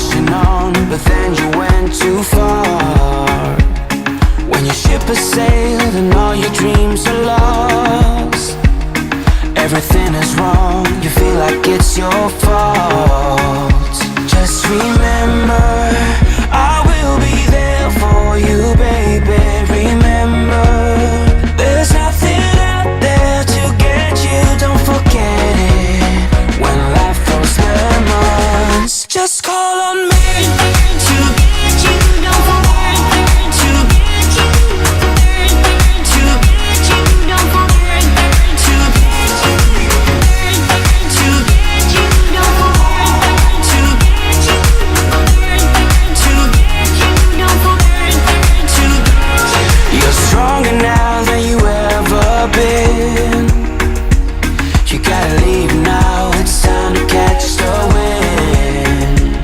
pushing on, but then you went too far. When your ship has sailed and all your dreams are lost, everything is wrong, you feel like it's your fault. Just remember, I will be there for you, baby. Remember, there's nothing out there to get you, don't forget it. When life throws lemons, just call on me to get you, don't forget to get you, to get you, don't forget to get you, to get you, don't forget to get you, to get you, don't forget to get you. You're stronger now than you ever been. You gotta leave now, it's time to catch the wind.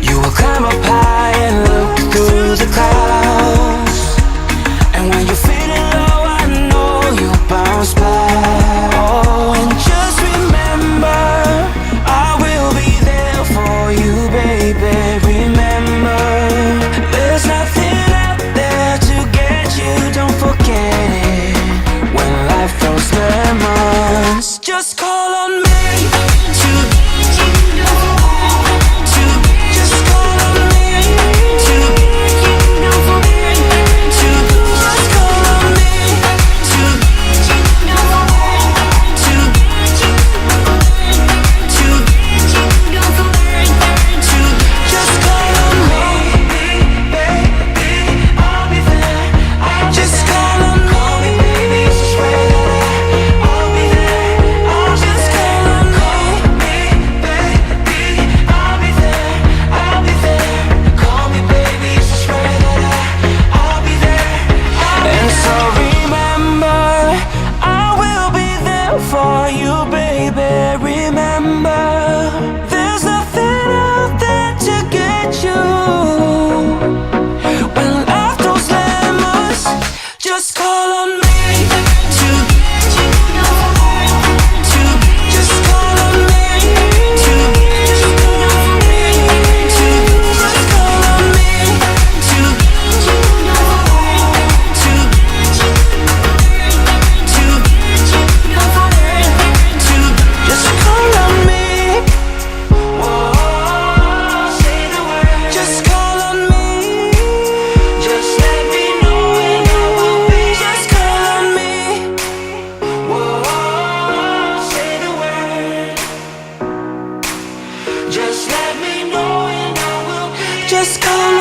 You will climb up high and look through the clouds, and when you're feeling low, I know you'll bounce back. Oh, and just remember, I will be there for you, baby. Remember, there's nothing out there to get you, don't forget it. When life throws lemons, just call on me to get you, don't forget to get just call on me to get you, don't forget to just call on me to get you, don't forget to get you, to get you, don't forget to just call on me, baby, I'll be there. Just call on me, baby, swear that I'll be there. I'll just call on me, baby, I'll be there. I'll be there. Call me, baby, swear that I'll be there. And so remember, I will be there for you, baby. Remember, there's nothing out there to get you. When life throws lemons, just call on me to get you, don't forget to just call on me to get you, don't forget to just call on me to get you, don't forget to get you, to get you, don't forget to just call on me. Whoa, say the word. Just call on me. Just let me know and I will be. Just call on me. Whoa, say the word. Just let me know and I will be. Just call